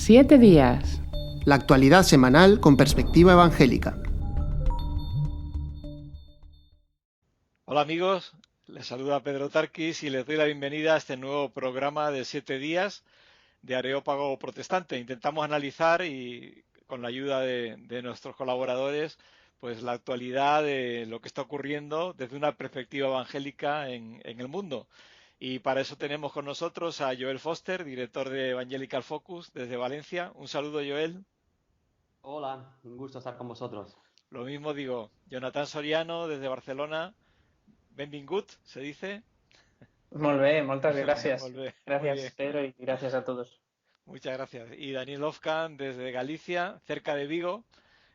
7 días. La actualidad semanal con perspectiva evangélica. Hola amigos, les saluda Pedro Tarquis y les doy la bienvenida a este nuevo programa de 7 días de Areópago Protestante. Intentamos analizar y con la ayuda de nuestros colaboradores pues la actualidad de lo que está ocurriendo desde una perspectiva evangélica en el mundo. Y para eso tenemos con nosotros a Joel Foster, director de Evangelical Focus desde Valencia. Un saludo, Joel. Hola, un gusto estar con vosotros. Lo mismo digo, Jonathan Soriano desde Barcelona. Benvingut, se dice. Molt bé, moltes gràcies. Molt bé, muy bien. Gracias, Pedro, y gracias a todos. Muchas gracias. Y Daniel Ofcan desde Galicia, cerca de Vigo,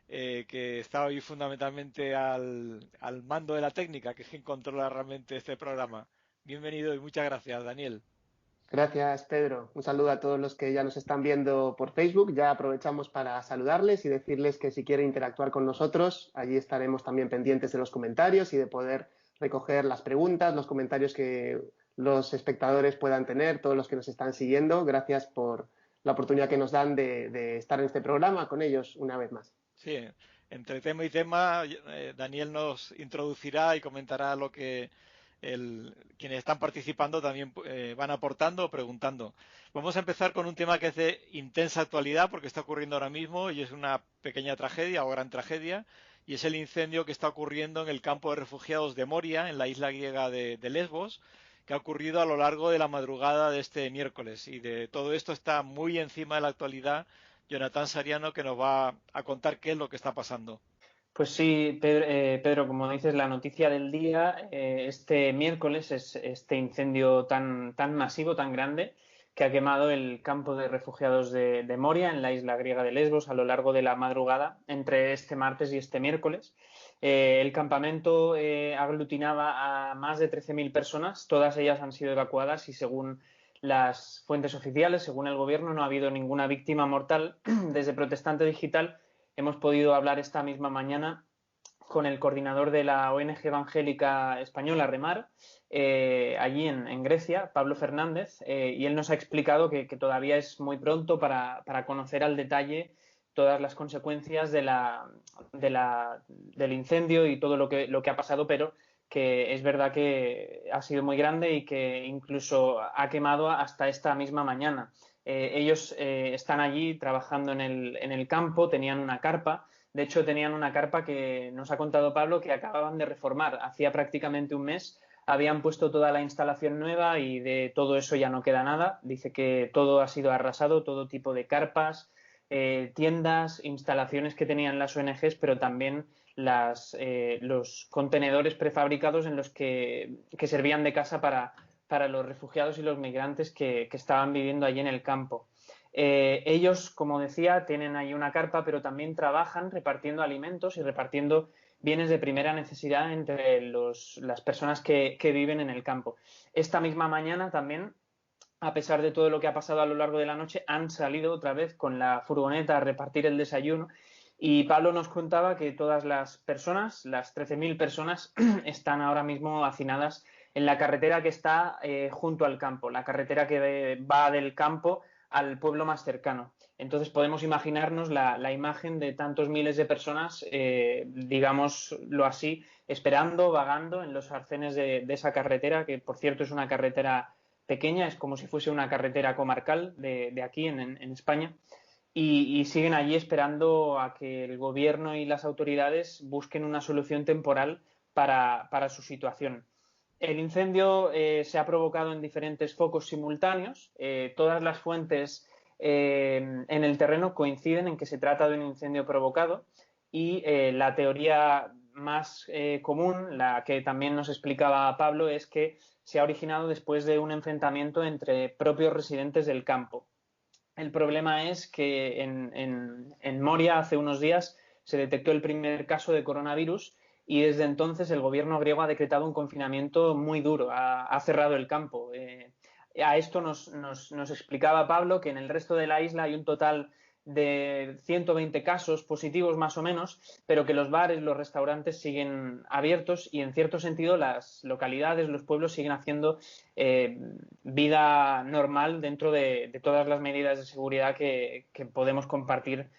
que está hoy fundamentalmente al mando de la técnica, que es quien controla realmente este programa. Bienvenido y muchas gracias, Daniel. Gracias, Pedro. Un saludo a todos los que ya nos están viendo por Facebook. Ya aprovechamos para saludarles y decirles que si quieren interactuar con nosotros, allí estaremos también pendientes de los comentarios y de poder recoger las preguntas, los comentarios que los espectadores puedan tener, todos los que nos están siguiendo. Gracias por la oportunidad que nos dan de estar en este programa con ellos una vez más. Sí, entre tema y tema, Daniel nos introducirá y comentará lo que quienes están participando también van aportando o preguntando. Vamos a empezar con un tema que es de intensa actualidad porque está ocurriendo ahora mismo y es una pequeña tragedia o gran tragedia, y es el incendio que está ocurriendo en el campo de refugiados de Moria, en la isla griega de Lesbos, que ha ocurrido a lo largo de la madrugada de este miércoles. Y de todo esto está muy encima de la actualidad Jonathan Soriano, que nos va a contar qué es lo que está pasando. Pues sí, Pedro, como dices, la noticia del día, este miércoles es este incendio tan masivo, tan grande, que ha quemado el campo de refugiados de Moria, en la isla griega de Lesbos, a lo largo de la madrugada, entre este martes y este miércoles. El campamento aglutinaba a más de 13.000 personas, todas ellas han sido evacuadas y según las fuentes oficiales, según el gobierno, no ha habido ninguna víctima mortal. Desde Protestante Digital hemos podido hablar esta misma mañana con el coordinador de la ONG evangélica española, Remar, allí en Grecia, Pablo Fernández, y él nos ha explicado que todavía es muy pronto para conocer al detalle todas las consecuencias del incendio y todo lo que ha pasado, pero que es verdad que ha sido muy grande y que incluso ha quemado hasta esta misma mañana. Ellos están allí trabajando en el campo, tenían una carpa. De hecho, tenían una carpa que nos ha contado Pablo que acababan de reformar. Hacía prácticamente un mes habían puesto toda la instalación nueva y de todo eso ya no queda nada. Dice que todo ha sido arrasado, todo tipo de carpas, tiendas, instalaciones que tenían las ONGs, pero también los contenedores prefabricados en los que servían de casa para los refugiados y los migrantes que estaban viviendo allí en el campo. Ellos, como decía, tienen ahí una carpa, pero también trabajan repartiendo alimentos y repartiendo bienes de primera necesidad entre las personas que viven en el campo. Esta misma mañana también, a pesar de todo lo que ha pasado a lo largo de la noche, han salido otra vez con la furgoneta a repartir el desayuno. Y Pablo nos contaba que todas las personas, las 13.000 personas, están ahora mismo hacinadas en la carretera que está junto al campo, la carretera que va del campo al pueblo más cercano. Entonces podemos imaginarnos la imagen de tantos miles de personas, digámoslo así, esperando, vagando en los arcenes de esa carretera, que por cierto es una carretera pequeña, es como si fuese una carretera comarcal de aquí en España. Y siguen allí esperando a que el gobierno y las autoridades busquen una solución temporal para su situación. El incendio se ha provocado en diferentes focos simultáneos. Todas las fuentes en el terreno coinciden en que se trata de un incendio provocado y la teoría más común, la que también nos explicaba Pablo, es que se ha originado después de un enfrentamiento entre propios residentes del campo. El problema es que en Moria hace unos días se detectó el primer caso de coronavirus y desde entonces el gobierno griego ha decretado un confinamiento muy duro, ha cerrado el campo. A esto nos explicaba Pablo que en el resto de la isla hay un total de 120 casos positivos más o menos, pero que los bares, los restaurantes siguen abiertos y en cierto sentido las localidades, los pueblos siguen haciendo vida normal dentro de todas las medidas de seguridad que podemos compartir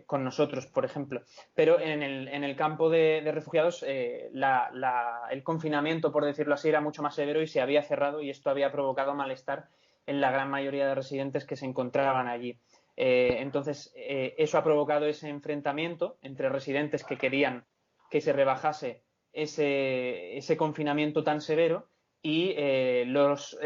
con nosotros, por ejemplo. Pero en el campo de refugiados el confinamiento, por decirlo así, era mucho más severo y se había cerrado y esto había provocado malestar en la gran mayoría de residentes que se encontraban allí. Entonces, eso ha provocado ese enfrentamiento entre residentes que querían que se rebajase ese confinamiento tan severo y los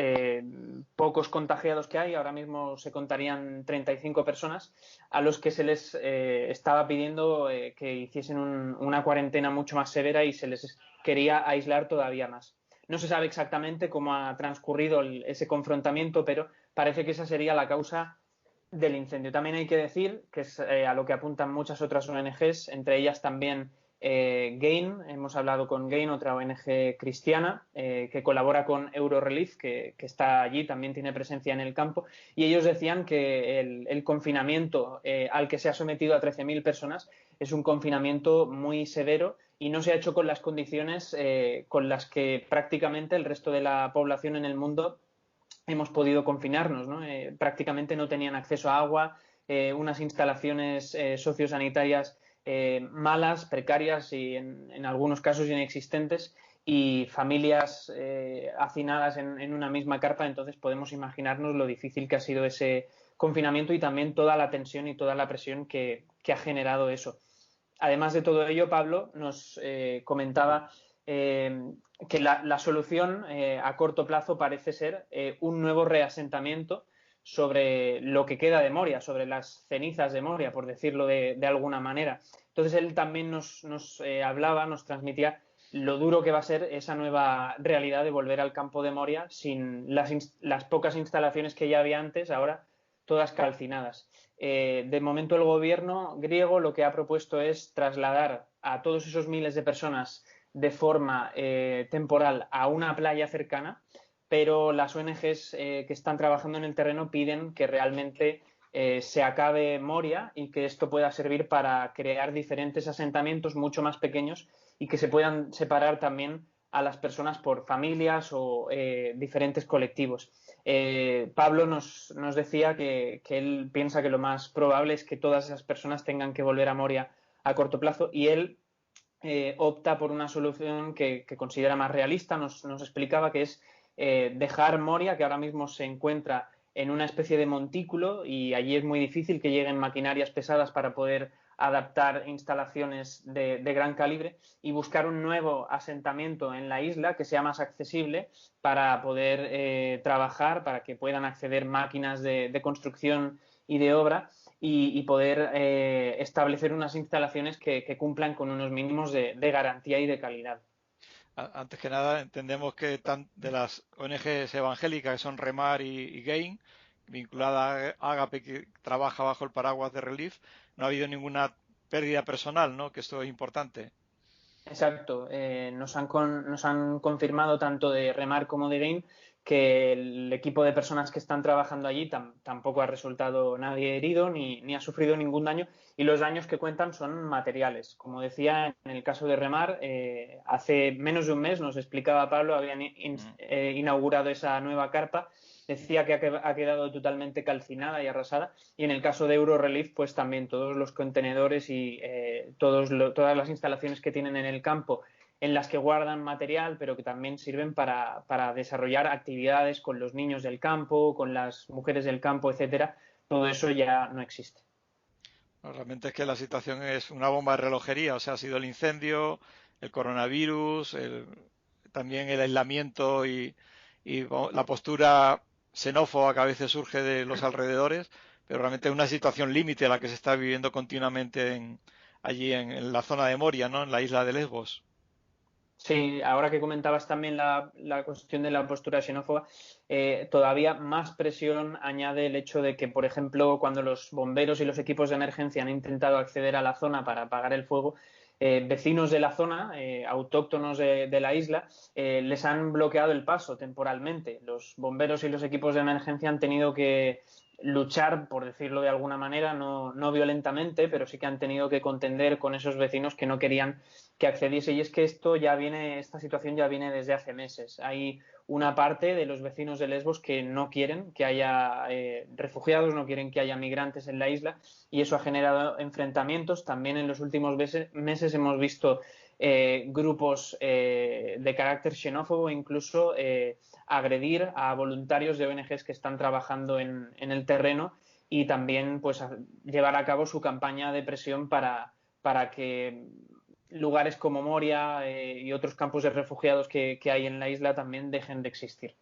pocos contagiados que hay, ahora mismo se contarían 35 personas, a los que se les estaba pidiendo que hiciesen una cuarentena mucho más severa y se les quería aislar todavía más. No se sabe exactamente cómo ha transcurrido ese confrontamiento, pero parece que esa sería la causa del incendio. También hay que decir que es a lo que apuntan muchas otras ONGs, entre ellas también GAIN. Hemos hablado con GAIN, otra ONG cristiana que colabora con Eurorelief, que está allí, también tiene presencia en el campo, y ellos decían que el confinamiento al que se ha sometido a 13.000 personas es un confinamiento muy severo y no se ha hecho con las condiciones con las que prácticamente el resto de la población en el mundo hemos podido confinarnos, ¿no? Prácticamente no tenían acceso a agua, unas instalaciones sociosanitarias malas, precarias y en algunos casos inexistentes, y familias hacinadas en una misma carpa. Entonces podemos imaginarnos lo difícil que ha sido ese confinamiento y también toda la tensión y toda la presión que ha generado eso. Además de todo ello, Pablo nos comentaba que la solución a corto plazo parece ser un nuevo reasentamiento sobre lo que queda de Moria, sobre las cenizas de Moria, por decirlo de alguna manera. Entonces él también nos hablaba, nos transmitía lo duro que va a ser esa nueva realidad de volver al campo de Moria sin las pocas instalaciones que ya había antes, ahora todas calcinadas. De momento el gobierno griego lo que ha propuesto es trasladar a todos esos miles de personas de forma temporal a una playa cercana, pero las ONGs que están trabajando en el terreno piden que realmente se acabe Moria y que esto pueda servir para crear diferentes asentamientos mucho más pequeños y que se puedan separar también a las personas por familias o diferentes colectivos. Pablo nos decía que él piensa que lo más probable es que todas esas personas tengan que volver a Moria a corto plazo, y él opta por una solución que considera más realista. Nos explicaba que es dejar Moria, que ahora mismo se encuentra en una especie de montículo y allí es muy difícil que lleguen maquinarias pesadas para poder adaptar instalaciones de gran calibre, y buscar un nuevo asentamiento en la isla que sea más accesible para poder trabajar, para que puedan acceder máquinas de construcción y de obra y poder establecer unas instalaciones que cumplan con unos mínimos de garantía y de calidad. Antes que nada, entendemos que de las ONGs evangélicas que son Remar y Gain, vinculada a Ágape, que trabaja bajo el paraguas de Relief, no ha habido ninguna pérdida personal, ¿no? Que esto es importante. Exacto. Nos han confirmado tanto de Remar como de Gain que el equipo de personas que están trabajando allí tampoco ha resultado nadie herido ni ha sufrido ningún daño, y los daños que cuentan son materiales. Como decía, en el caso de Remar, hace menos de un mes, nos explicaba Pablo, habían inaugurado esa nueva carpa. Decía que ha quedado totalmente calcinada y arrasada, y en el caso de Eurorelief, pues también todos los contenedores y todas las instalaciones que tienen en el campo, en las que guardan material, pero que también sirven para desarrollar actividades con los niños del campo, con las mujeres del campo, etcétera. Todo eso ya no existe. Realmente es que la situación es una bomba de relojería, o sea, ha sido el incendio, el coronavirus, también el aislamiento y la postura xenófoba que a veces surge de los alrededores, pero realmente es una situación límite la que se está viviendo continuamente allí en la zona de Moria, ¿no? En la isla de Lesbos. Sí, ahora que comentabas también la cuestión de la postura xenófoba, todavía más presión añade el hecho de que, por ejemplo, cuando los bomberos y los equipos de emergencia han intentado acceder a la zona para apagar el fuego, vecinos de la zona, autóctonos de la isla, les han bloqueado el paso temporalmente. Los bomberos y los equipos de emergencia han tenido que luchar, por decirlo de alguna manera, no violentamente, pero sí que han tenido que contender con esos vecinos que no querían que accediese. Y es que esta situación ya viene desde hace meses. Hay una parte de los vecinos de Lesbos que no quieren que haya refugiados, no quieren que haya migrantes en la isla, y eso ha generado enfrentamientos. También en los últimos meses hemos visto grupos de carácter xenófobo, incluso agredir a voluntarios de ONGs que están trabajando en el terreno, y también pues llevar a cabo su campaña de presión para que lugares como Moria y otros campos de refugiados que hay en la isla también dejen de existir.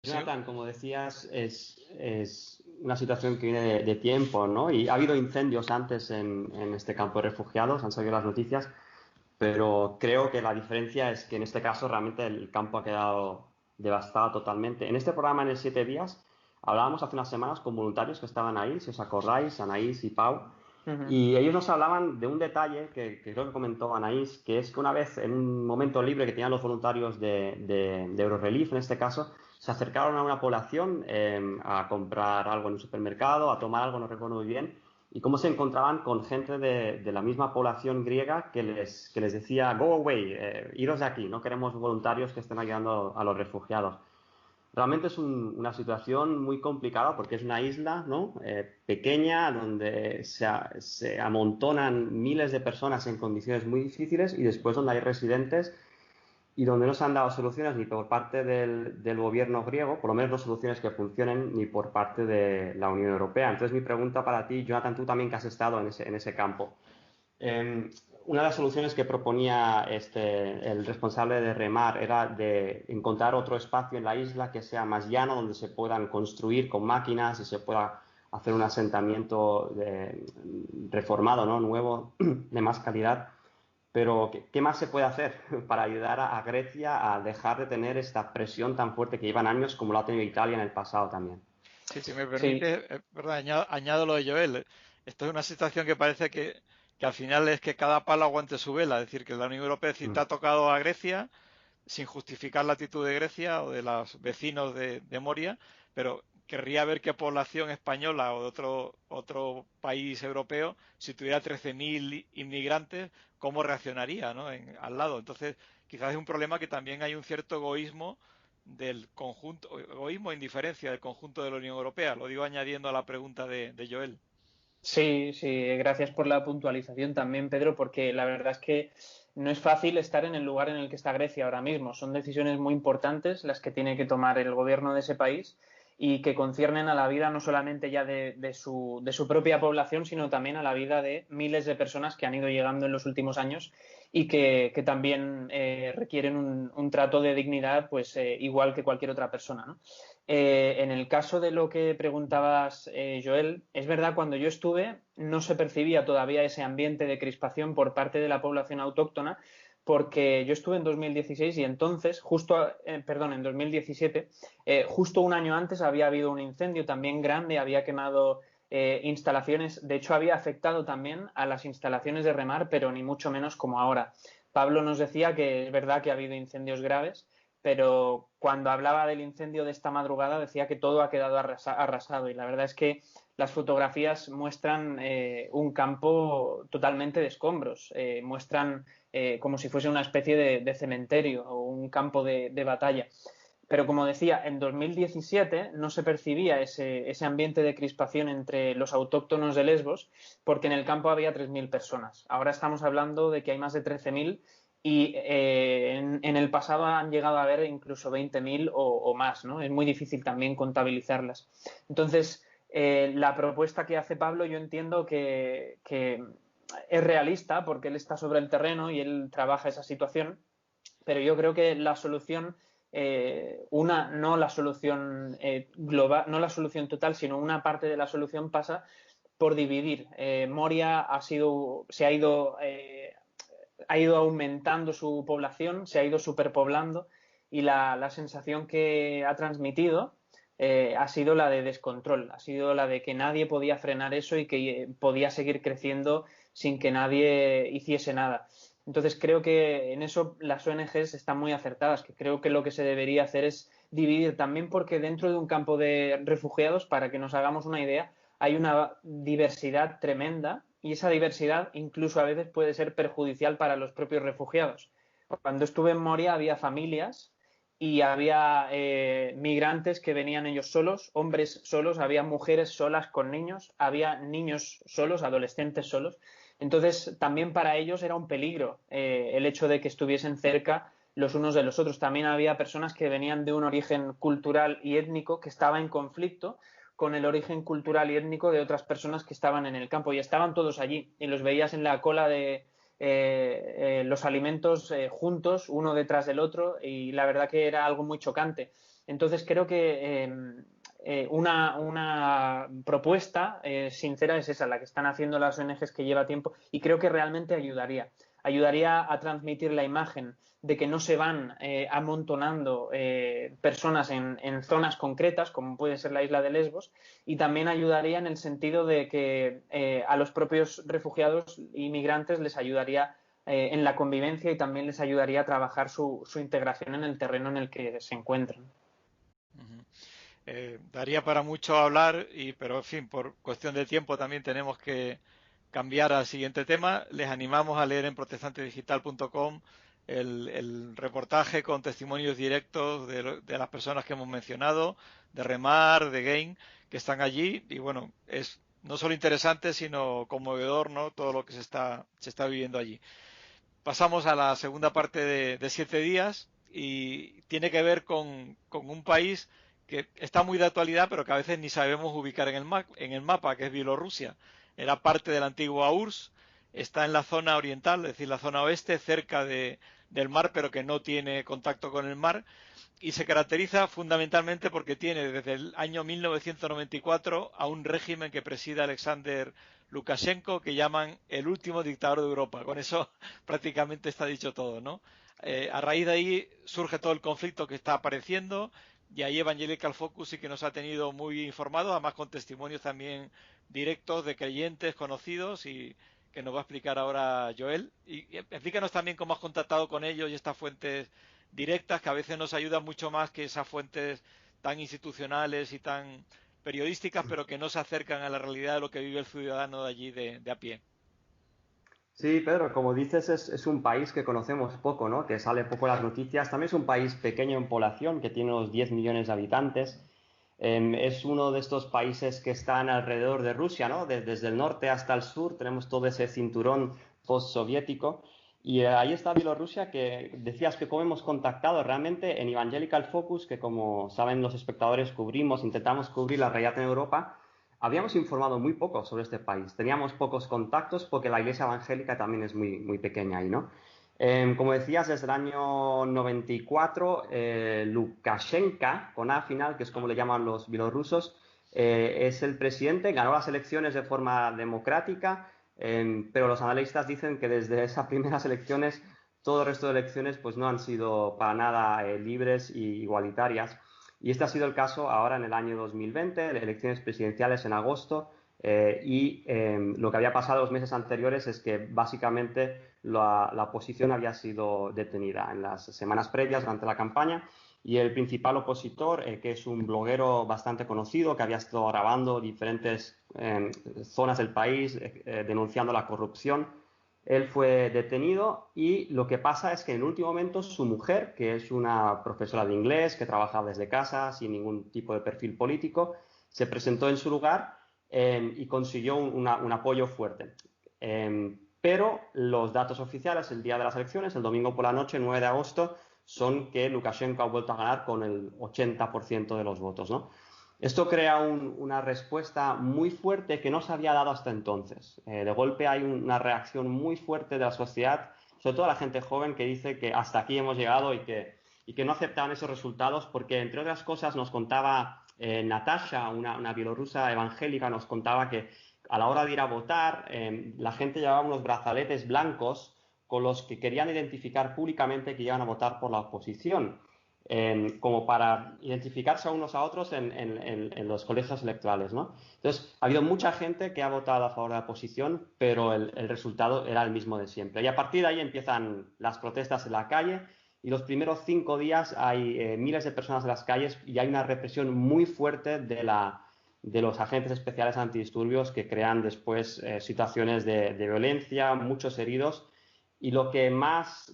Jonathan, como decías, es una situación que viene de tiempo, ¿no? Y ha habido incendios antes en este campo de refugiados, han salido las noticias, pero creo que la diferencia es que en este caso realmente el campo ha quedado devastado totalmente. En este programa, en el 7 días, hablábamos hace unas semanas con voluntarios que estaban ahí, si os acordáis, Anaís y Pau, y ellos nos hablaban de un detalle que creo que comentó Anaís, que es que una vez, en un momento libre que tenían los voluntarios de Eurorelief, en este caso, se acercaron a una población a comprar algo en un supermercado, a tomar algo, no recuerdo muy bien, y cómo se encontraban con gente de la misma población griega que les decía, go away, iros de aquí, no queremos voluntarios que estén ayudando a los refugiados. Realmente es una situación muy complicada porque es una isla, ¿no? Pequeña, donde se amontonan miles de personas en condiciones muy difíciles, y después donde hay residentes y donde no se han dado soluciones ni por parte del gobierno griego, por lo menos no soluciones que funcionen, ni por parte de la Unión Europea. Entonces mi pregunta para ti, Jonathan, tú también que has estado en ese campo. Una de las soluciones que proponía el responsable de Remar era de encontrar otro espacio en la isla que sea más llano, donde se puedan construir con máquinas y se pueda hacer un asentamiento reformado, ¿no? Nuevo, de más calidad. Pero, ¿qué más se puede hacer para ayudar a Grecia a dejar de tener esta presión tan fuerte que llevan años, como lo ha tenido Italia en el pasado también? Sí, si me Sí, permite, verdad, añado lo de Joel. Esto es una situación que parece que al final es que cada palo aguante su vela. Es decir, que la Unión Europea te ha tocado a Grecia sin justificar la actitud de Grecia o de los vecinos de Moria, pero querría ver qué población española o de otro país europeo, si tuviera 13.000 inmigrantes, cómo reaccionaría, ¿no? Al lado. Entonces, quizás es un problema que también hay un cierto egoísmo del conjunto, egoísmo e indiferencia del conjunto de la Unión Europea. Lo digo añadiendo a la pregunta de Joel. sí, sí, gracias por la puntualización también, Pedro, porque la verdad es que no es fácil estar en el lugar en el que está Grecia ahora mismo. Son decisiones muy importantes las que tiene que tomar el gobierno de ese país, y que conciernen a la vida no solamente ya de su propia población, sino también a la vida de miles de personas que han ido llegando en los últimos años, y que también requieren un trato de dignidad pues igual que cualquier otra persona, ¿no? En el caso de lo que preguntabas, Joel, es verdad, cuando yo estuve no se percibía todavía ese ambiente de crispación por parte de la población autóctona, porque yo estuve en 2016 y entonces, en 2017, justo un año antes había habido un incendio también grande, había quemado instalaciones, de hecho había afectado también a las instalaciones de Remar, pero ni mucho menos como ahora. Pablo nos decía que es verdad que ha habido incendios graves, pero cuando hablaba del incendio de esta madrugada decía que todo ha quedado arrasado, y la verdad es que las fotografías muestran un campo totalmente de escombros, muestran como si fuese una especie de cementerio o un campo de batalla. Pero como decía, en 2017 no se percibía ese ambiente de crispación entre los autóctonos de Lesbos, porque en el campo había 3.000 personas. Ahora estamos hablando de que hay más de 13.000, y en el pasado han llegado a haber incluso 20.000 o más, ¿no? Es muy difícil también contabilizarlas. Entonces, la propuesta que hace Pablo, yo entiendo que es realista, porque él está sobre el terreno y él trabaja esa situación, pero yo creo que la solución, no la solución global, no la solución total, sino una parte de la solución pasa por dividir. Moria ha ido aumentando su población, se ha ido superpoblando, y la sensación que ha transmitido ha sido la de descontrol, ha sido la de que nadie podía frenar eso y que podía seguir creciendo sin que nadie hiciese nada. Entonces creo que en eso las ONGs están muy acertadas, que creo que lo que se debería hacer es dividir también porque dentro de un campo de refugiados, para que nos hagamos una idea, hay una diversidad tremenda y esa diversidad incluso a veces puede ser perjudicial para los propios refugiados. Cuando estuve en Moria había familias y había migrantes que venían ellos solos, hombres solos, había mujeres solas con niños, había niños solos, adolescentes solos. Entonces, también para ellos era un peligro el hecho de que estuviesen cerca los unos de los otros. También había personas que venían de un origen cultural y étnico que estaba en conflicto con el origen cultural y étnico de otras personas que estaban en el campo y estaban todos allí y los veías en la cola de los alimentos juntos, uno detrás del otro, y la verdad que era algo muy chocante. Entonces creo que una propuesta sincera es esa, la que están haciendo las ONGs que lleva tiempo, y creo que realmente ayudaría a transmitir la imagen de que no se van amontonando personas en zonas concretas, como puede ser la isla de Lesbos, y también ayudaría en el sentido de que a los propios refugiados y migrantes les ayudaría en la convivencia y también les ayudaría a trabajar su integración en el terreno en el que se encuentran. Daría para mucho hablar, pero en fin, por cuestión de tiempo también tenemos que cambiar al siguiente tema. Les animamos a leer en protestantedigital.com el reportaje con testimonios directos de las personas que hemos mencionado, de Remar, de Gain, que están allí. Y bueno, es no solo interesante, sino conmovedor, ¿no? Todo lo que se está viviendo allí. Pasamos a la segunda parte de 7 días y tiene que ver con un país que está muy de actualidad, pero que a veces ni sabemos ubicar en el mapa, que es Bielorrusia. Era parte de la antigua URSS, está en la zona oriental, es decir, la zona oeste, cerca del mar, pero que no tiene contacto con el mar, y se caracteriza fundamentalmente porque tiene desde el año 1994 a un régimen que preside Alexander Lukashenko, que llaman el último dictador de Europa. Con eso prácticamente está dicho todo, ¿no? A raíz de ahí surge todo el conflicto que está apareciendo, y ahí Evangelical Focus sí que nos ha tenido muy informados, además con testimonios también directos de creyentes conocidos, y que nos va a explicar ahora Joel. Y explícanos también cómo has contactado con ellos y estas fuentes directas, que a veces nos ayudan mucho más que esas fuentes tan institucionales y tan periodísticas, pero que no se acercan a la realidad de lo que vive el ciudadano de allí de a pie. Sí, Pedro, como dices, es un país que conocemos poco, ¿no? Que sale poco en las noticias. También es un país pequeño en población, que tiene unos 10 millones de habitantes. Es uno de estos países que están alrededor de Rusia, ¿no? Desde el norte hasta el sur tenemos todo ese cinturón postsoviético. Y ahí está Bielorrusia, que decías que como hemos contactado realmente en Evangelical Focus, que como saben los espectadores intentamos cubrir la realidad en Europa. Habíamos informado muy poco sobre este país. Teníamos pocos contactos porque la iglesia evangélica también es muy, muy pequeña ahí, ¿no? Como decías, desde el año 94, Lukashenko, con A final, que es como le llaman los bielorrusos, es el presidente, ganó las elecciones de forma democrática, pero los analistas dicen que desde esas primeras elecciones, todo el resto de elecciones pues, no han sido para nada libres e igualitarias. Y este ha sido el caso ahora en el año 2020, elecciones presidenciales en agosto, lo que había pasado los meses anteriores es que básicamente la oposición había sido detenida en las semanas previas durante la campaña, y el principal opositor, que es un bloguero bastante conocido que había estado grabando diferentes zonas del país denunciando la corrupción, él fue detenido, y lo que pasa es que en el último momento su mujer, que es una profesora de inglés que trabaja desde casa sin ningún tipo de perfil político, se presentó en su lugar y consiguió un apoyo fuerte. Pero los datos oficiales el día de las elecciones, el domingo por la noche, 9 de agosto, son que Lukashenko ha vuelto a ganar con el 80% de los votos, ¿no? Esto crea una respuesta muy fuerte que no se había dado hasta entonces. De golpe hay una reacción muy fuerte de la sociedad, sobre todo la gente joven, que dice que hasta aquí hemos llegado y que no aceptaban esos resultados porque, entre otras cosas, nos contaba Natasha, una bielorrusa evangélica, nos contaba que a la hora de ir a votar, la gente llevaba unos brazaletes blancos con los que querían identificar públicamente que iban a votar por la oposición. Como para identificarse a unos a otros en los colegios electorales, ¿no? Entonces, ha habido mucha gente que ha votado a favor de la oposición, pero el resultado era el mismo de siempre. Y a partir de ahí empiezan las protestas en la calle, y los primeros 5 días hay miles de personas en las calles y hay una represión muy fuerte de los agentes especiales antidisturbios que crean después situaciones de violencia, muchos heridos. Y lo que más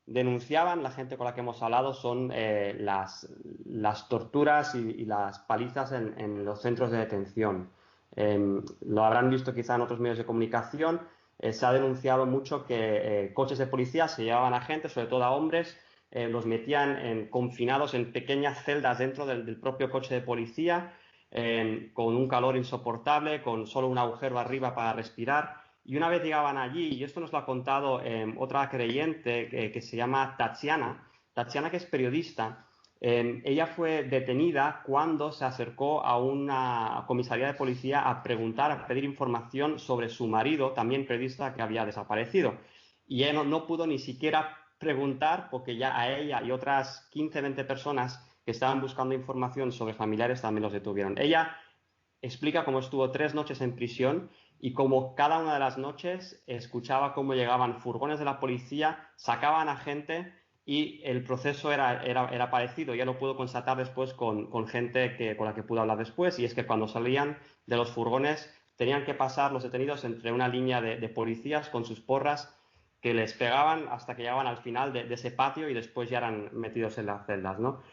denunciaban la gente con la que hemos hablado son las torturas y las palizas en los centros de detención. Lo habrán visto quizá en otros medios de comunicación. Se ha denunciado mucho que coches de policía se llevaban a gente, sobre todo a hombres, los metían confinados en pequeñas celdas dentro del propio coche de policía, con un calor insoportable, con solo un agujero arriba para respirar. Y una vez llegaban allí, y esto nos lo ha contado otra creyente que se llama Tatiana, que es periodista. Ella fue detenida cuando se acercó a una comisaría de policía a preguntar, a pedir información sobre su marido, también periodista, que había desaparecido. Y ella no pudo ni siquiera preguntar porque ya a ella y otras 15, 20 personas que estaban buscando información sobre familiares también los detuvieron. Ella explica cómo estuvo 3 noches en prisión y cómo cada una de las noches escuchaba cómo llegaban furgones de la policía, sacaban a gente y el proceso era parecido. Ya lo pudo constatar después con gente con la que pudo hablar después, y es que cuando salían de los furgones tenían que pasar los detenidos entre una línea de policías con sus porras que les pegaban hasta que llegaban al final de ese patio y después ya eran metidos en las celdas, ¿no?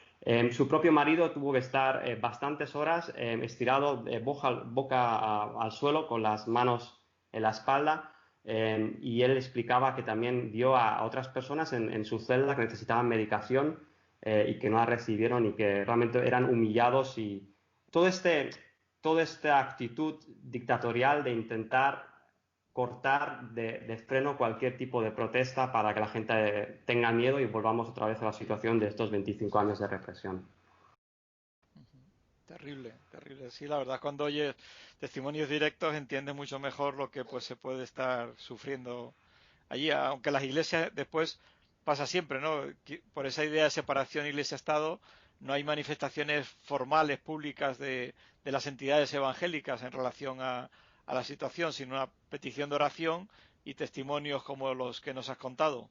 Su propio marido tuvo que estar bastantes horas estirado boca al suelo con las manos en la espalda, y él explicaba que también vio a otras personas en su celda que necesitaban medicación y que no la recibieron y que realmente eran humillados, y toda esta actitud dictatorial de intentar cortar de freno cualquier tipo de protesta para que la gente tenga miedo y volvamos otra vez a la situación de estos 25 años de represión. Terrible, terrible. Sí, la verdad, cuando oyes testimonios directos entiendes mucho mejor lo que pues se puede estar sufriendo allí, aunque las iglesias después pasa siempre, ¿no? Por esa idea de separación iglesia-estado no hay manifestaciones formales, públicas de las entidades evangélicas en relación a la situación, sino una petición de oración y testimonios como los que nos has contado.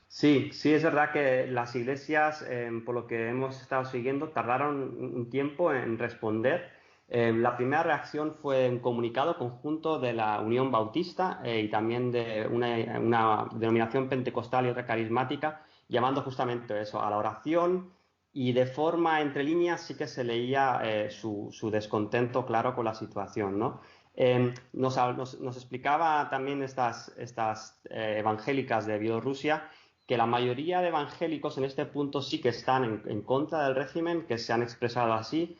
Sí, sí, es verdad que las iglesias, por lo que hemos estado siguiendo, tardaron un tiempo en responder. La primera reacción fue un comunicado conjunto de la Unión Bautista y también de una denominación pentecostal y otra carismática, llamando justamente eso, a la oración, y de forma entre líneas sí que se leía su descontento claro con la situación, ¿no? Nos explicaba también estas evangélicas de Bielorrusia que la mayoría de evangélicos en este punto sí que están en contra del régimen, que se han expresado así,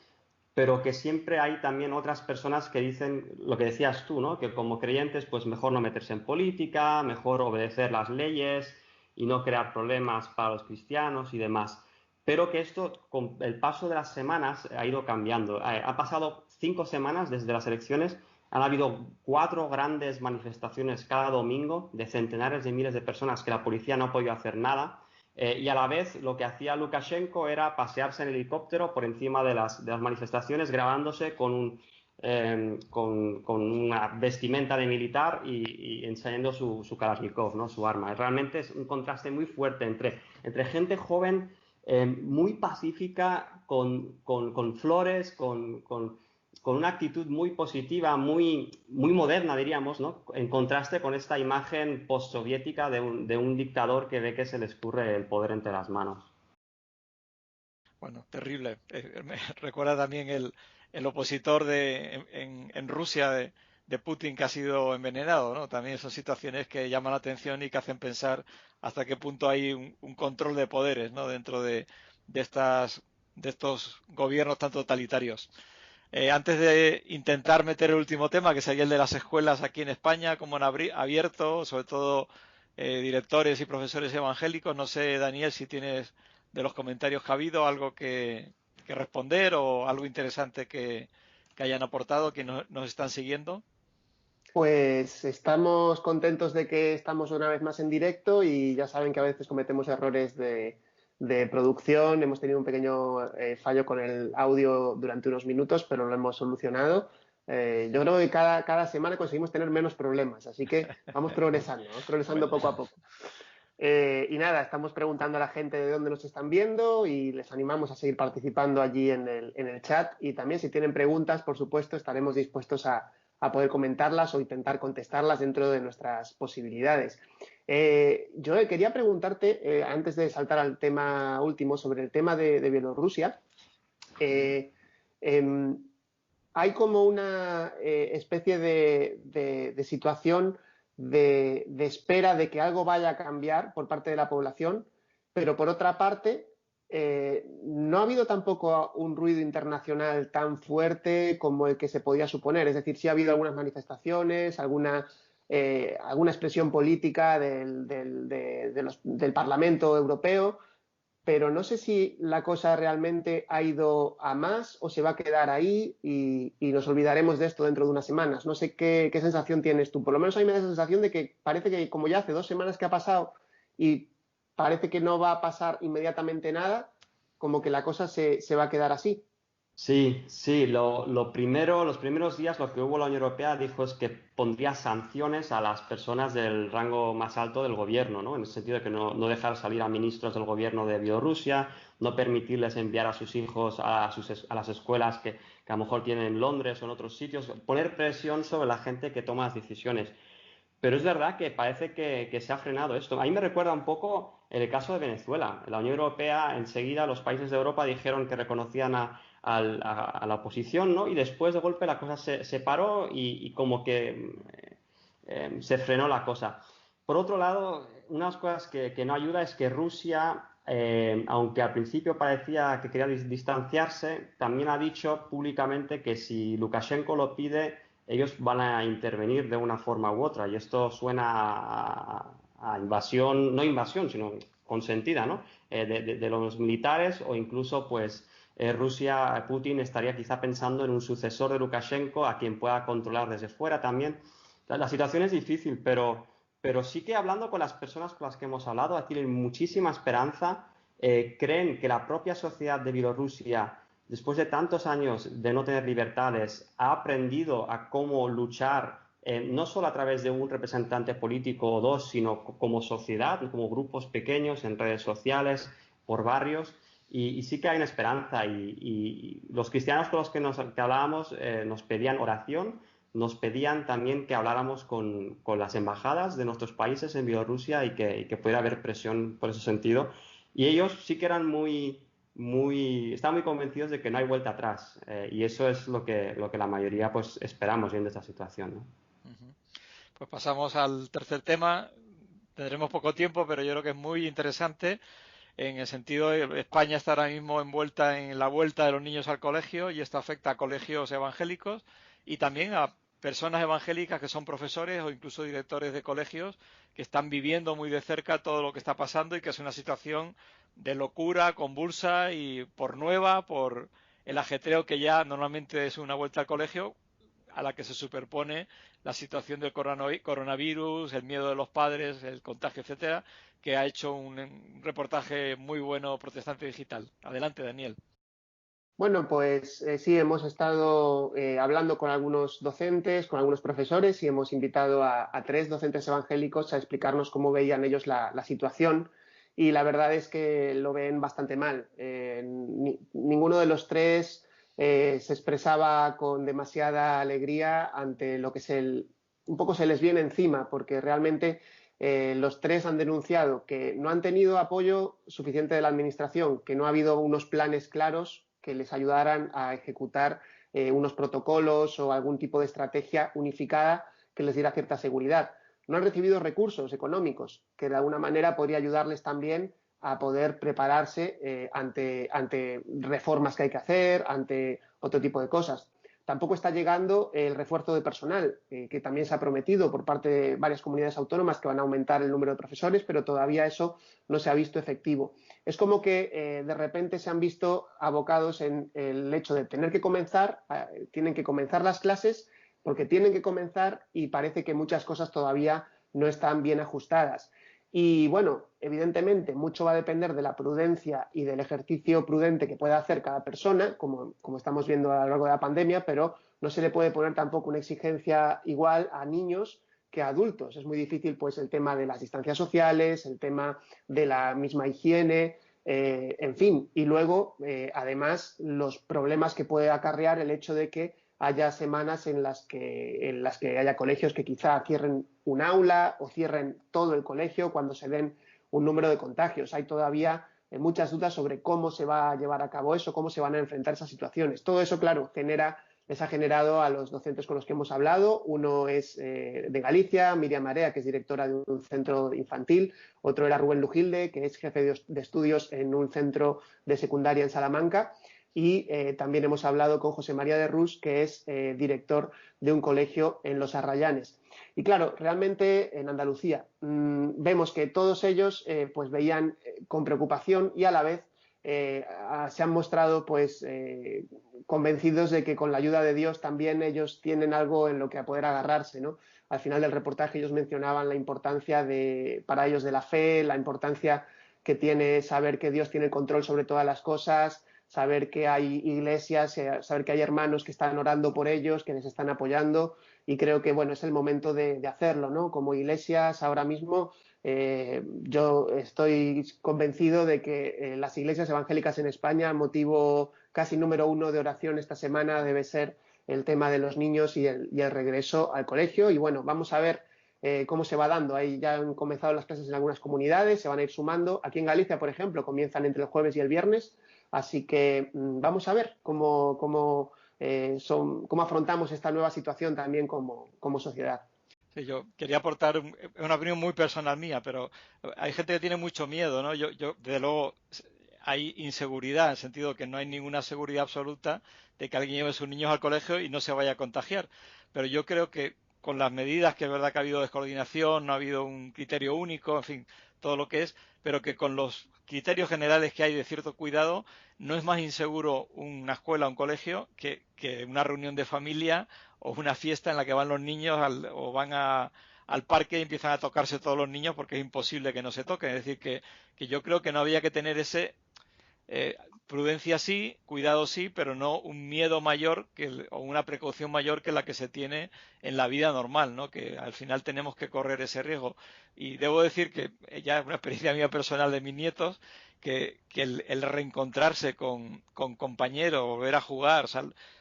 pero que siempre hay también otras personas que dicen lo que decías tú, ¿no? Que como creyentes, pues mejor no meterse en política, mejor obedecer las leyes y no crear problemas para los cristianos y demás. Pero que esto, con el paso de las semanas, ha ido cambiando. Ha pasado 5 semanas desde las elecciones. Han habido 4 grandes manifestaciones cada domingo de centenares de miles de personas que la policía no ha podido hacer nada. Y a la vez lo que hacía Lukashenko era pasearse en helicóptero por encima de las manifestaciones, grabándose con una vestimenta de militar y enseñando su Kalashnikov, ¿no? Su arma. Realmente es un contraste muy fuerte entre gente joven, muy pacífica, con flores, con una actitud muy positiva, muy moderna, diríamos, ¿no? En contraste con esta imagen postsoviética de un dictador que ve que se le escurre el poder entre las manos. Bueno, terrible. Me recuerda también el opositor en Rusia de Putin que ha sido envenenado, ¿no? También son situaciones que llaman la atención y que hacen pensar hasta qué punto hay un control de poderes, ¿no? Dentro de estos gobiernos tan totalitarios. Antes de intentar meter el último tema, que sería el de las escuelas aquí en España, como han abierto, sobre todo directores y profesores evangélicos, no sé, Daniel, si tienes de los comentarios que ha habido algo que responder o algo interesante que hayan aportado quienes nos están siguiendo. Pues estamos contentos de que estamos una vez más en directo y ya saben que a veces cometemos errores de producción. Hemos tenido un pequeño fallo con el audio durante unos minutos, pero lo hemos solucionado. Yo creo que cada semana conseguimos tener menos problemas, así que vamos progresando Bueno, poco a poco. Y nada, estamos preguntando a la gente de dónde nos están viendo y les animamos a seguir participando allí en el chat. Y también si tienen preguntas, por supuesto, estaremos dispuestos a poder comentarlas o intentar contestarlas dentro de nuestras posibilidades. Yo quería preguntarte, antes de saltar al tema último, sobre el tema de Bielorrusia. Hay como una especie de situación de espera de que algo vaya a cambiar por parte de la población, pero por otra parte, no ha habido tampoco un ruido internacional tan fuerte como el que se podía suponer. Es decir, sí ha habido algunas manifestaciones, alguna expresión política del Parlamento Europeo, pero no sé si la cosa realmente ha ido a más o se va a quedar ahí y nos olvidaremos de esto dentro de unas semanas. No sé qué sensación tienes tú. Por lo menos a mí me da esa sensación de que parece que como ya hace 2 semanas que ha pasado y parece que no va a pasar inmediatamente nada, como que la cosa se va a quedar así. Sí, sí, los primeros días lo que hubo la Unión Europea dijo es que pondría sanciones a las personas del rango más alto del gobierno, ¿no? En el sentido de que no dejar salir a ministros del gobierno de Bielorrusia, no permitirles enviar a sus hijos a las escuelas que a lo mejor tienen en Londres o en otros sitios, poner presión sobre la gente que toma las decisiones. Pero es verdad que parece que se ha frenado esto. A mí me recuerda un poco el caso de Venezuela. La Unión Europea, enseguida, los países de Europa dijeron que reconocían a la oposición, ¿no? Y después, de golpe, la cosa se paró y como que se frenó la cosa. Por otro lado, una de las cosas que no ayuda es que Rusia, aunque al principio parecía que quería distanciarse, también ha dicho públicamente que si Lukashenko lo pide, ellos van a intervenir de una forma u otra. Y esto suena a invasión, no invasión, sino consentida, ¿no? De los militares o incluso, pues, Rusia, Putin estaría quizá pensando en un sucesor de Lukashenko a quien pueda controlar desde fuera también. La situación es difícil, pero sí que hablando con las personas con las que hemos hablado, tienen muchísima esperanza, creen que la propia sociedad de Bielorrusia, después de tantos años de no tener libertades, ha aprendido a cómo luchar, no solo a través de un representante político o dos, sino como sociedad, como grupos pequeños en redes sociales, por barrios. Y sí que hay una esperanza y los cristianos con los que hablábamos nos pedían oración, nos pedían también que habláramos con las embajadas de nuestros países en Bielorrusia y que pudiera haber presión por ese sentido. Y ellos sí que eran estaban muy convencidos de que no hay vuelta atrás. Y eso es lo que la mayoría pues esperamos viendo esta situación, ¿no? Pues pasamos al tercer tema. Tendremos poco tiempo, pero yo creo que es muy interesante en el sentido de que España está ahora mismo envuelta en la vuelta de los niños al colegio y esto afecta a colegios evangélicos y también a personas evangélicas que son profesores o incluso directores de colegios que están viviendo muy de cerca todo lo que está pasando y que es una situación de locura, convulsa y por el ajetreo que ya normalmente es una vuelta al colegio a la que se superpone la situación del coronavirus, el miedo de los padres, el contagio, etcétera, que ha hecho un reportaje muy bueno Protestante Digital. Adelante, Daniel. Bueno, pues sí, hemos estado hablando con algunos docentes, con algunos profesores y hemos invitado a 3 docentes evangélicos a explicarnos cómo veían ellos la situación y la verdad es que lo ven bastante mal. Ninguno de los 3 se expresaba con demasiada alegría ante lo que un poco se les viene encima porque realmente los 3 han denunciado que no han tenido apoyo suficiente de la Administración, que no ha habido unos planes claros que les ayudaran a ejecutar unos protocolos o algún tipo de estrategia unificada que les diera cierta seguridad. No han recibido recursos económicos, que de alguna manera podría ayudarles también a poder prepararse ante reformas que hay que hacer, ante otro tipo de cosas. Tampoco está llegando el refuerzo de personal, que también se ha prometido por parte de varias comunidades autónomas que van a aumentar el número de profesores, pero todavía eso no se ha visto efectivo. Es como que de repente se han visto abocados en el hecho de tener que comenzar, tienen que comenzar las clases porque tienen que comenzar y parece que muchas cosas todavía no están bien ajustadas. Y bueno, evidentemente mucho va a depender de la prudencia y del ejercicio prudente que pueda hacer cada persona, como estamos viendo a lo largo de la pandemia, pero no se le puede poner tampoco una exigencia igual a niños que adultos. Es muy difícil pues el tema de las distancias sociales, el tema de la misma higiene, en fin. Y luego, además, los problemas que puede acarrear el hecho de que haya semanas en las que haya colegios que quizá cierren un aula o cierren todo el colegio cuando se den un número de contagios. Hay todavía muchas dudas sobre cómo se va a llevar a cabo eso, cómo se van a enfrentar esas situaciones. Todo eso, claro, les ha generado a los docentes con los que hemos hablado. Uno es de Galicia, Miriam Marea, que es directora de un centro infantil. Otro era Rubén Lujilde, que es jefe de estudios en un centro de secundaria en Salamanca. Y también hemos hablado con José María de Rus, que es director de un colegio en Los Arrayanes. Y claro, realmente en Andalucía vemos que todos ellos pues veían con preocupación y a la vez se han mostrado pues convencidos de que con la ayuda de Dios también ellos tienen algo en lo que poder agarrarse, ¿no? Al final del reportaje ellos mencionaban la importancia para ellos de la fe, la importancia que tiene saber que Dios tiene control sobre todas las cosas, saber que hay iglesias, saber que hay hermanos que están orando por ellos, que les están apoyando, y creo que bueno, es el momento de hacerlo, ¿no? Como iglesias ahora mismo yo estoy convencido de que las iglesias evangélicas en España, motivo casi número 1 de oración esta semana debe ser el tema de los niños y el regreso al colegio. Y bueno, vamos a ver cómo se va dando. Ahí ya han comenzado las clases en algunas comunidades, se van a ir sumando. Aquí en Galicia, por ejemplo, comienzan entre el jueves y el viernes. Así que vamos a ver cómo afrontamos esta nueva situación también como sociedad. Sí, yo quería aportar una opinión muy personal mía, pero hay gente que tiene mucho miedo, ¿no? Desde luego, hay inseguridad, en el sentido que no hay ninguna seguridad absoluta de que alguien lleve a sus niños al colegio y no se vaya a contagiar. Pero yo creo que con las medidas, que es verdad que ha habido descoordinación, no ha habido un criterio único, en fin, todo lo que es, pero que con los criterios generales que hay de cierto cuidado, no es más inseguro una escuela o un colegio que una reunión de familia o una fiesta en la que van los niños o van al parque y empiezan a tocarse todos los niños, porque es imposible que no se toquen. Es decir, que yo creo que no había que tener ese prudencia sí, cuidado sí, pero no un miedo mayor o una precaución mayor que la que se tiene en la vida normal, ¿no? Que al final tenemos que correr ese riesgo. Y debo decir que ya es una experiencia mía personal de mis nietos, que el reencontrarse con compañeros, volver a jugar,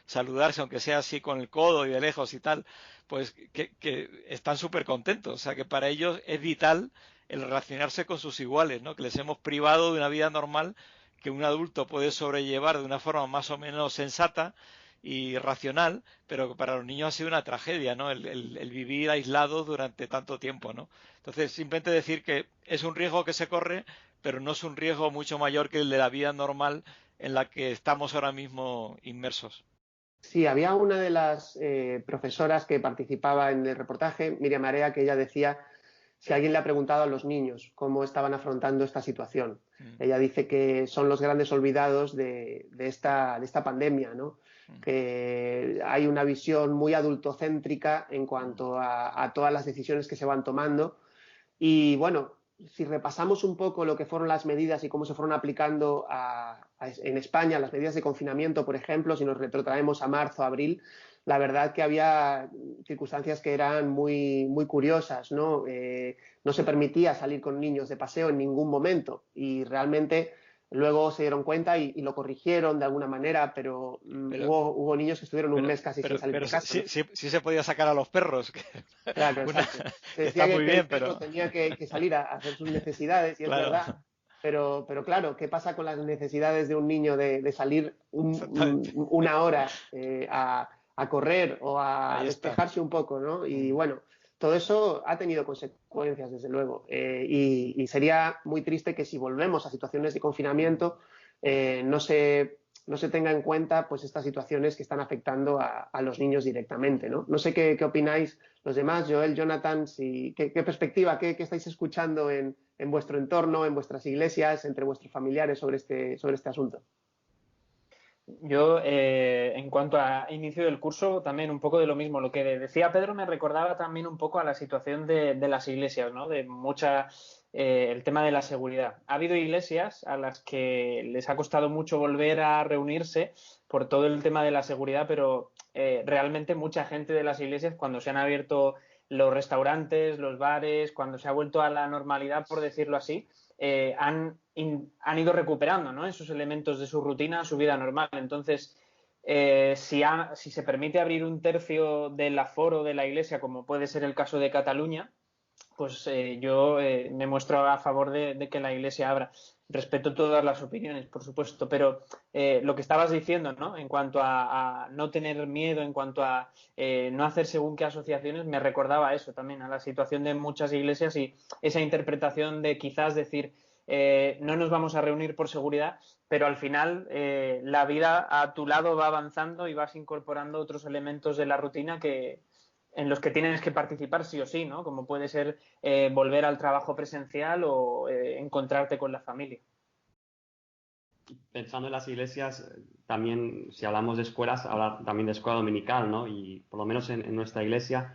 saludarse, aunque sea así con el codo y de lejos y tal, pues que están súper contentos. O sea, que para ellos es vital el relacionarse con sus iguales, ¿no? Que les hemos privado de una vida normal que un adulto puede sobrellevar de una forma más o menos sensata y racional, pero que para los niños ha sido una tragedia, ¿no? El vivir aislados durante tanto tiempo, ¿no? Entonces, simplemente decir que es un riesgo que se corre, pero no es un riesgo mucho mayor que el de la vida normal en la que estamos ahora mismo inmersos. Sí, había una de las profesoras que participaba en el reportaje, Miriam Marea, que ella decía si alguien le ha preguntado a los niños cómo estaban afrontando esta situación. Ella dice que son los grandes olvidados de esta pandemia, ¿no? Que hay una visión muy adultocéntrica en cuanto a todas las decisiones que se van tomando. Y bueno, si repasamos un poco lo que fueron las medidas y cómo se fueron aplicando en España, las medidas de confinamiento, por ejemplo, si nos retrotraemos a marzo, abril, la verdad que había circunstancias que eran muy, muy curiosas, ¿no? No se permitía salir con niños de paseo en ningún momento y realmente luego se dieron cuenta y lo corrigieron de alguna manera, pero hubo niños que estuvieron un mes casi sin salir de casa. Sí, ¿no? Sí se podía sacar a los perros. Claro, exacto. Se decía que el perro tenía que salir a hacer sus necesidades y claro. Es verdad. Pero claro, ¿qué pasa con las necesidades de un niño de salir una hora a correr o a despejarse un poco, ¿no? Y bueno, todo eso ha tenido consecuencias, desde luego. Y sería muy triste que si volvemos a situaciones de confinamiento no se tenga en cuenta pues estas situaciones que están afectando a los niños directamente, ¿no? No sé qué opináis los demás, Joel, Jonathan, qué perspectiva, qué estáis escuchando en vuestro entorno, en vuestras iglesias, entre vuestros familiares sobre este asunto. Yo, en cuanto a inicio del curso, también un poco de lo mismo. Lo que decía Pedro me recordaba también un poco a la situación de las iglesias, ¿no? De el tema de la seguridad. Ha habido iglesias a las que les ha costado mucho volver a reunirse por todo el tema de la seguridad, pero realmente mucha gente de las iglesias, cuando se han abierto los restaurantes, los bares, cuando se ha vuelto a la normalidad, por decirlo así, han ido recuperando, ¿no?, esos elementos de su rutina, su vida normal. Entonces, si se permite abrir un tercio del aforo de la Iglesia, como puede ser el caso de Cataluña, pues yo me muestro a favor de que la Iglesia abra. Respeto todas las opiniones, por supuesto, pero lo que estabas diciendo, ¿no?, en cuanto a no tener miedo, en cuanto a no hacer según qué asociaciones, me recordaba eso también, a la situación de muchas iglesias y esa interpretación de quizás decir no nos vamos a reunir por seguridad, pero al final la vida a tu lado va avanzando y vas incorporando otros elementos de la rutina en los que tienes que participar sí o sí, ¿no? Como puede ser volver al trabajo presencial o encontrarte con la familia. Pensando en las iglesias, también si hablamos de escuelas, hablar también de escuela dominical, ¿no? Y por lo menos en nuestra iglesia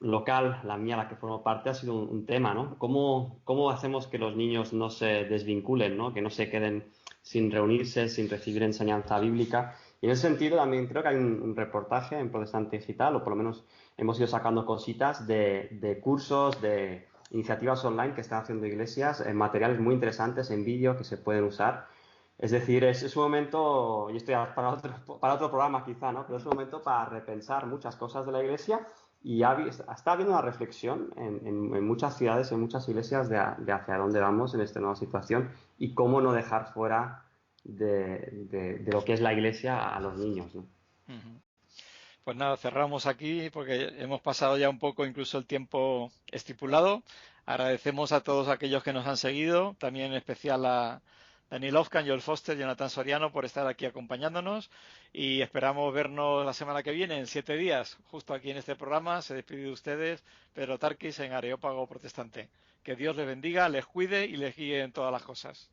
local, la mía, la que formo parte, ha sido un tema, ¿no? ¿Cómo hacemos que los niños no se desvinculen, ¿no? Que no se queden sin reunirse, sin recibir enseñanza bíblica? Y en ese sentido también creo que hay un reportaje en Protestante Digital, o por lo menos hemos ido sacando cositas de cursos, de iniciativas online que están haciendo iglesias, en materiales muy interesantes en vídeo que se pueden usar. Es decir, es un momento, y esto ya para otro programa quizá, ¿no? Pero es un momento para repensar muchas cosas de la iglesia y está habiendo una reflexión en muchas ciudades, en muchas iglesias de hacia dónde vamos en esta nueva situación y cómo no dejar fuera de lo que es la iglesia a los niños, ¿no? Uh-huh. Pues nada, cerramos aquí porque hemos pasado ya un poco incluso el tiempo estipulado. Agradecemos a todos aquellos que nos han seguido, también en especial a Daniel Ofcan, Joel Foster, Jonathan Soriano por estar aquí acompañándonos y esperamos vernos la semana que viene, en 7 días, justo aquí en este programa. Se despide de ustedes Pedro Tarquis en Areópago Protestante. Que Dios les bendiga, les cuide y les guíe en todas las cosas.